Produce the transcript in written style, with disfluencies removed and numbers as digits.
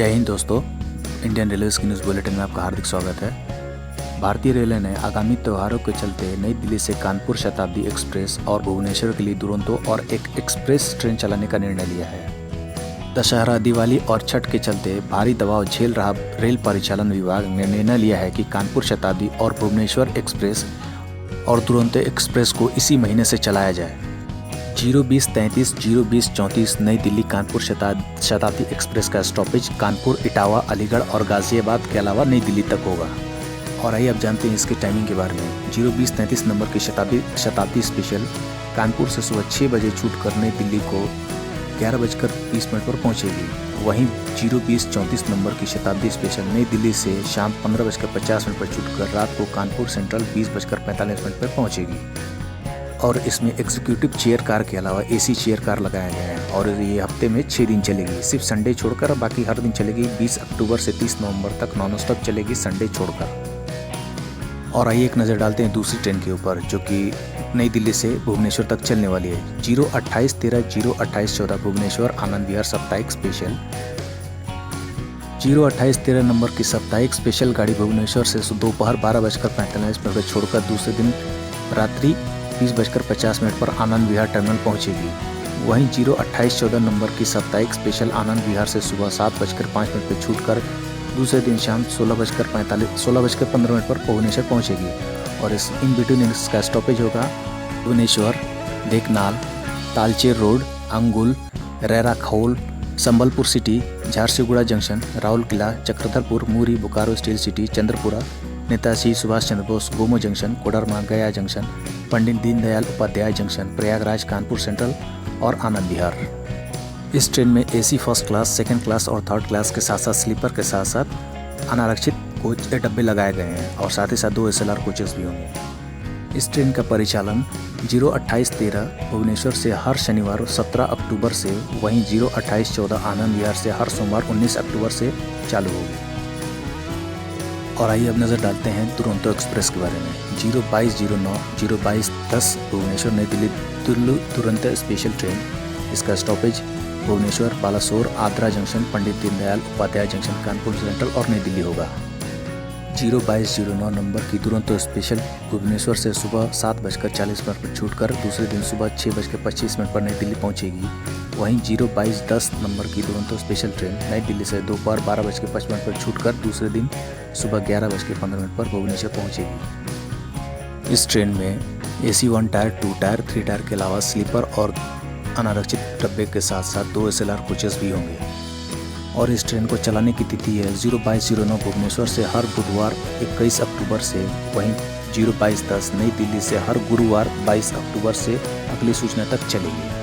जय हिंद दोस्तों। Indian railway की न्यूज़ बुलेटिन में आपका हार्दिक स्वागत है। भारतीय रेलवे ने आगामी त्योहारों के चलते नई दिल्ली से कानपुर शताब्दी एक्सप्रेस और भुवनेश्वर के लिए दुरंतो और एक एक्सप्रेस ट्रेन चलाने का निर्णय लिया है। दशहरा, दिवाली और छठ के चलते भारी दबाव झेल रहा रेल परिचालन विभाग ने निर्णय लिया है कि कानपुर शताब्दी और भुवनेश्वर एक्सप्रेस और दुरंतो एक्सप्रेस को इसी महीने से चलाया जाए। 02033, 02034 नई दिल्ली कानपुर शताब्दी एक्सप्रेस का स्टॉपेज कानपुर, इटावा, अलीगढ़ और गाजियाबाद के अलावा नई दिल्ली तक होगा। और आइए अब जानते हैं इसकी टाइमिंग के बारे में। 02033 नंबर की शताब्दी स्पेशल कानपुर से सुबह 6 बजे छूट कर नई दिल्ली को 11:20 पर पहुंचेगी। वहीं 02034 नंबर की शताब्दी स्पेशल नई दिल्ली से शाम 15:50 पर छूट कर रात को कानपुर सेंट्रल 20:45 पर पहुंचेगी। और इसमें एग्जीक्यूटिव चेयर कार के अलावा एसी चेयर कार लगाया गया है और ये हफ्ते में 6 दिन चलेगी, सिर्फ संडे छोड़कर। बाकी हर दिन चलेगी। 20 अक्टूबर से 30 नवंबर तक नॉन स्टॉप चलेगी, संडे छोड़कर। और आइए एक नज़र डालते हैं दूसरी ट्रेन के ऊपर, जो कि नई दिल्ली से भुवनेश्वर तक चलने वाली है। 02813, 02814 भुवनेश्वर आनंद विहार साप्ताहिक स्पेशल। 02813 नंबर की साप्ताहिक स्पेशल गाड़ी भुवनेश्वर से दोपहर 12:45 पर छोड़कर दूसरे दिन रात्रि 20:50 पर आनंद विहार टर्मिनल पहुंचेगी। वहीं 02814 नंबर की साप्ताहिक स्पेशल आनंद विहार से सुबह 7:05 पर छूटकर दूसरे दिन शाम 16:15 पर भुवनेश्वर पहुंचेगी। और इस इन बिटवीन इसका स्टॉपेज होगा भुवनेश्वर, देखनाल, तालचेर रोड, अंगुल, रेरा खौल, संबलपुर सिटी, झारसीगुड़ा जंक्शन, राउरकेला, चक्रधरपुर, मुरी, Bokaro steel city, Chandrapura, Netaji Subhash Chandra Bose, Gomo junction, Koderma, गया junction, Pandit Deendayal Upadhyay junction, Prayagraj, Kanpur central और आनंद विहार। इस ट्रेन में AC first class, second class और थर्ड क्लास के साथ साथ स्लीपर के साथ साथ अनारक्षित कोच डब्बे लगाए गए हैं और साथ ही साथ 2 SLR कोचेस भी होंगे। इस ट्रेन का परिचालन 02813 भुवनेश्वर से हर शनिवार 17 अक्टूबर से, वहीं 02814 आनंद विहार से हर सोमवार 19 अक्टूबर से चालू होगी। और आइए अब नज़र डालते हैं दुरंतो एक्सप्रेस के बारे में। 02209, 02210 भुवनेश्वर नई दिल्ली दुरंतो स्पेशल ट्रेन। इसका stoppage Bhubaneswar, Balasore, Adra junction, Pandit Deendayal Upadhyay junction, Kanpur central और नई दिल्ली होगा। 02209 नंबर की दुरंतो स्पेशल भुवनेश्वर से सुबह 7:40 पर छूटकर दूसरे दिन सुबह 6:25 पर नई दिल्ली पहुंचेगी। वहीं 02210 नंबर की दुरंतो स्पेशल ट्रेन नई दिल्ली से दोपहर 12:55 पर छूटकर दूसरे दिन सुबह 11:15 पर भुवनेश्वर पहुंचेगी। इस ट्रेन में AC 1 टायर, 2 टायर, 3 टायर के अलावा स्लीपर और अनारक्षित डब्बे के साथ साथ 2 SLR कोचेस भी होंगे। और इस ट्रेन को चलाने की तिथि है 02209 भुवनेश्वर से हर बुधवार 21 अक्टूबर से, वहीं 02210 नई दिल्ली से हर गुरुवार 22 अक्टूबर से अगली सूचना तक चलेगी।